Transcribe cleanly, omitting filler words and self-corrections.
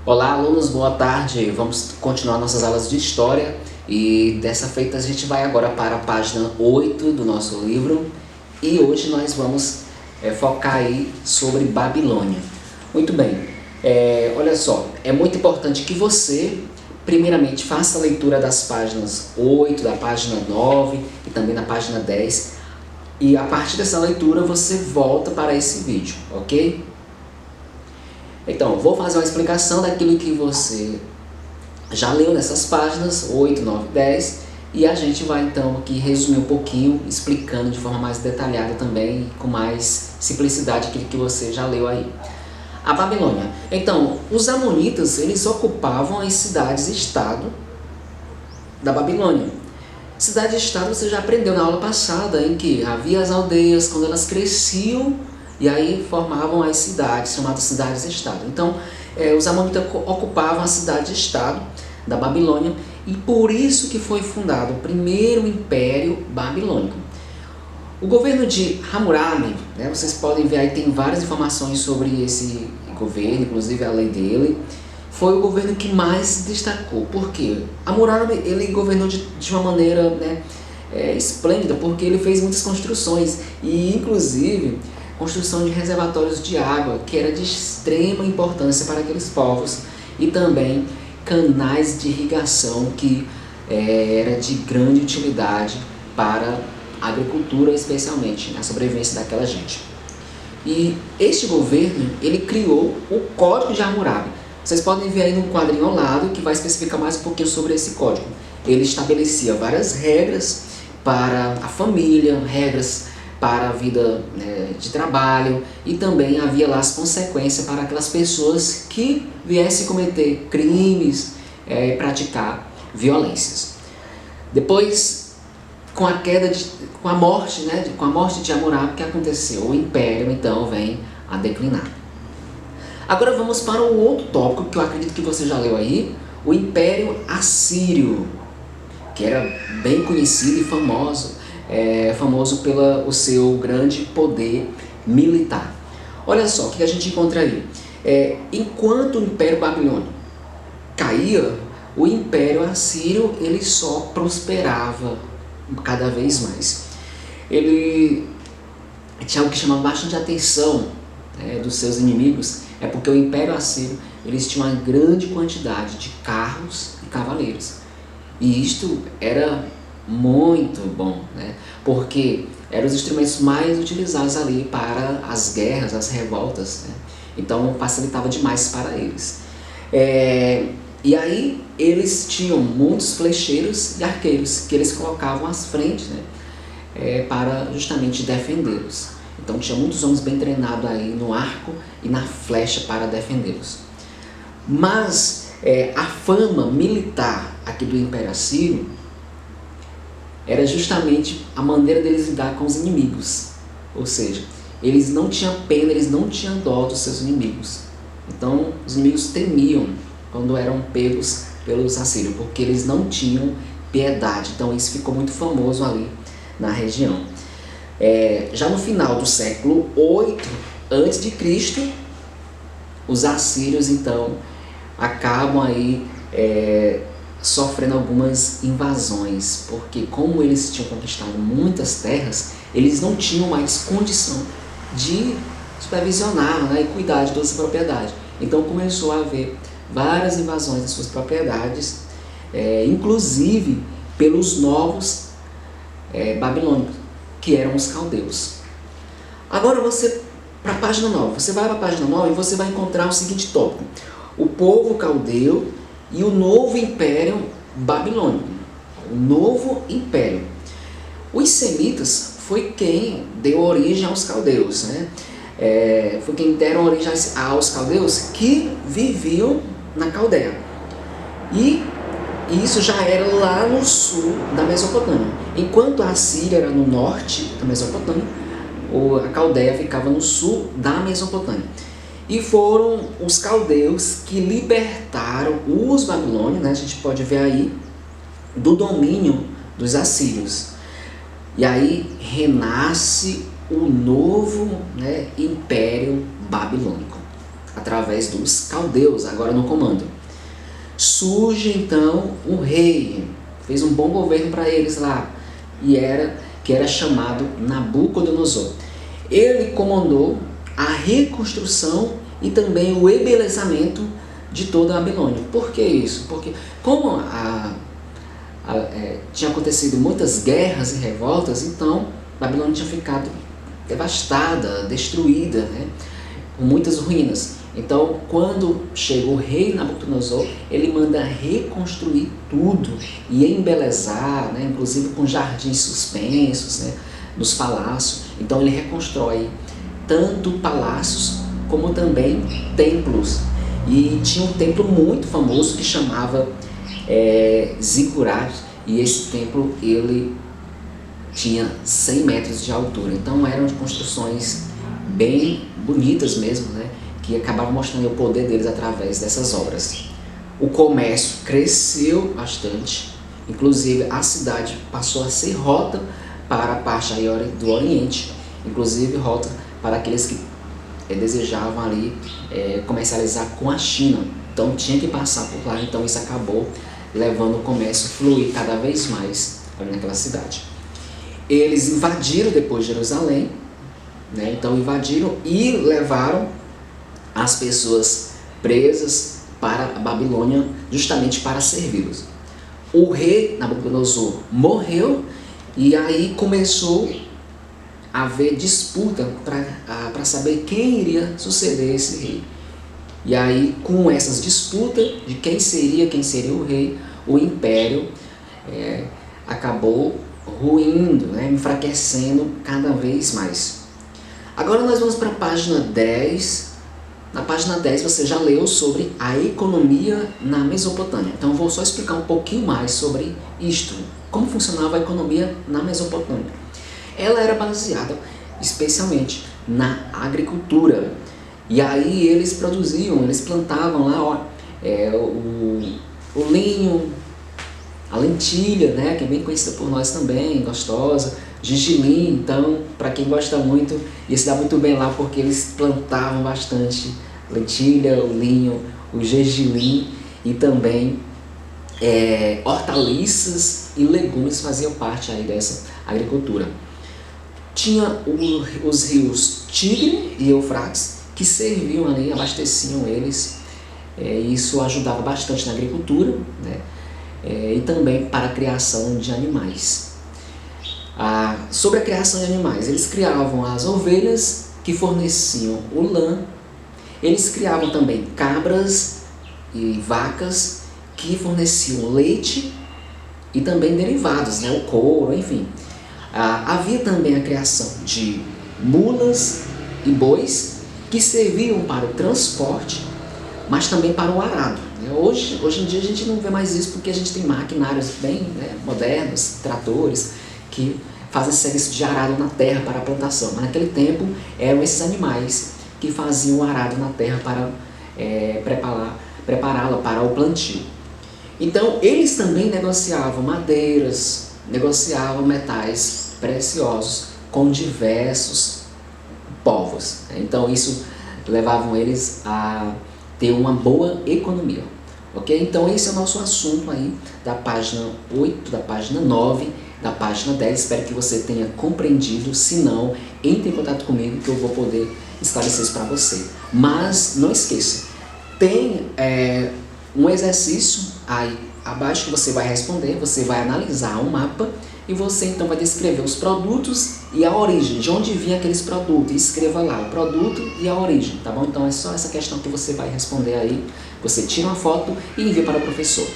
Olá, alunos, boa tarde. Vamos continuar nossas aulas de História e dessa feita a gente vai agora para a página 8 do nosso livro e hoje nós vamos focar aí sobre Babilônia. Muito bem, olha só, é muito importante que você primeiramente faça a leitura das páginas 8, da página 9 e também da página 10 e a partir dessa leitura você volta para esse vídeo, ok? Então, vou fazer uma explicação daquilo que você já leu nessas páginas 8, 9, 10 e a gente vai então aqui resumir um pouquinho, explicando de forma mais detalhada também, com mais simplicidade aquilo que você já leu aí. A Babilônia. Então, os amonitas, eles ocupavam as cidades-estado da Babilônia. Cidade-estado você já aprendeu na aula passada, em que havia as aldeias, quando elas cresciam, e aí formavam as cidades, chamadas cidades-estado. Então, os amonitas ocupavam a cidade-estado da Babilônia e por isso que foi fundado o primeiro Império Babilônico. O governo de Hammurabi, vocês podem ver aí, tem várias informações sobre esse governo, inclusive a lei dele, foi o governo que mais se destacou. Por quê? Hammurabi, ele governou de uma maneira esplêndida, porque ele fez muitas construções e, inclusive, construção de reservatórios de água, que era de extrema importância para aqueles povos, e também canais de irrigação, que era de grande utilidade para a agricultura, especialmente na sobrevivência daquela gente. E este governo, ele criou o Código de Hammurabi. Vocês podem ver aí no quadrinho ao lado, que vai especificar mais um pouquinho sobre esse código. Ele estabelecia várias regras para a família, regras para a vida de trabalho, e também havia lá as consequências para aquelas pessoas que viessem cometer crimes e praticar violências. Depois, com a morte de Hammurabi, que aconteceu? O império então vem a declinar. Agora vamos para o outro tópico que eu acredito que você já leu aí, o Império Assírio, que era bem conhecido e famoso pelo seu grande poder militar. Olha só o que a gente encontra aí. Enquanto o Império Babilônico caía, o Império Assírio ele só prosperava cada vez mais. Ele tinha algo que chamava bastante atenção dos seus inimigos, porque o Império Assírio eles tinham uma grande quantidade de carros e cavaleiros. E isto era muito bom, porque eram os instrumentos mais utilizados ali para as guerras, as revoltas, então facilitava demais para eles. E aí eles tinham muitos flecheiros e arqueiros que eles colocavam às frentes, para justamente defendê-los. Então tinha muitos homens bem treinados aí no arco e na flecha para defendê-los. Mas a fama militar aqui do Império Assírio era justamente a maneira deles lidar com os inimigos. Ou seja, eles não tinham pena, eles não tinham dó dos seus inimigos. Então, os inimigos temiam quando eram pegos pelos assírios, porque eles não tinham piedade. Então, isso ficou muito famoso ali na região. Já no final do século 8 a.C., os assírios, então, acabam aí sofrendo algumas invasões, porque como eles tinham conquistado muitas terras, eles não tinham mais condição de supervisionar e cuidar de toda essa propriedade. Então começou a haver várias invasões das suas propriedades, inclusive pelos novos babilônicos, que eram os caldeus. Agora para a página 9, você vai para a página 9 e você vai encontrar o seguinte tópico: o povo caldeu e o novo império babilônico. O novo império. Os semitas foi quem deu origem aos caldeus, foi quem deram origem aos caldeus que viviam na Caldeia. E isso já era lá no sul da Mesopotâmia. Enquanto a Assíria era no norte da Mesopotâmia, a Caldeia ficava no sul da Mesopotâmia. E foram os caldeus que libertaram os babilônios, a gente pode ver aí, do domínio dos assírios. E aí renasce o novo Império Babilônico. através dos caldeus, agora no comando. Surge então um rei, fez um bom governo para eles lá, que era chamado Nabucodonosor. Ele comandou a reconstrução e também o embelezamento de toda a Babilônia. Por que isso? Porque como tinha acontecido muitas guerras e revoltas, então a Babilônia tinha ficado devastada, destruída, né, com muitas ruínas. Então, quando chega o rei Nabucodonosor, ele manda reconstruir tudo e embelezar, né, inclusive com jardins suspensos, né, nos palácios. Então, ele reconstrói tanto palácios como também templos. E tinha um templo muito famoso que chamava Ziggurat, e esse templo ele tinha 100 metros de altura. Então, eram de construções bem bonitas mesmo, né, que acabavam mostrando o poder deles através dessas obras. O comércio cresceu bastante, inclusive a cidade passou a ser rota para a parte do Oriente, inclusive rota para aqueles que desejavam ali comercializar com a China. Então tinha que passar por lá, então isso acabou levando o comércio a fluir cada vez mais ali naquela cidade. Eles invadiram depois Jerusalém, né? Então invadiram e levaram as pessoas presas para a Babilônia justamente para servi-los. O rei Nabucodonosor morreu e aí começou a haver disputa para saber quem iria suceder esse rei. E aí, com essas disputas de quem seria o rei, o império acabou ruindo, né, enfraquecendo cada vez mais. Agora nós vamos para a página 10. Na página 10 você já leu sobre a economia na Mesopotâmia. Então eu vou só explicar um pouquinho mais sobre isto. Como funcionava a economia na Mesopotâmia. Ela era baseada especialmente na agricultura. E aí eles plantavam lá o linho, a lentilha, né, que é bem conhecida por nós também, gostosa, gergelim. Então, para quem gosta muito, ia se dar muito bem lá, porque eles plantavam bastante lentilha, o linho, o gergelim e também hortaliças e legumes faziam parte aí dessa agricultura. Tinha os rios Tigre e Eufrates, que serviam ali, abasteciam eles, e isso ajudava bastante na agricultura, né? E também para a criação de animais. Sobre a criação de animais, eles criavam as ovelhas, que forneciam o lã. Eles criavam também cabras e vacas, que forneciam leite e também derivados, né, o couro, enfim. Havia também a criação de mulas e bois, que serviam para o transporte, mas também para o arado. Hoje em dia a gente não vê mais isso, porque a gente tem maquinários bem, né, modernos, tratores, que fazem serviço de arado na terra para a plantação. Mas naquele tempo eram esses animais que faziam o arado na terra para prepará-la para o plantio. Então eles também negociavam madeiras, negociavam metais preciosos com diversos povos. Então isso levavam eles a ter uma boa economia. Ok? Então esse é o nosso assunto aí da página 8, da página 9, da página 10. Espero que você tenha compreendido. Se não, entre em contato comigo que eu vou poder esclarecer isso para você. Mas não esqueça, tem um exercício aí abaixo que você vai responder. Você vai analisar um mapa e você então vai descrever os produtos e a origem, de onde vinha aqueles produtos. Escreva lá o produto e a origem, tá bom? Então é só essa questão que você vai responder aí. Você tira uma foto e envia para o professor.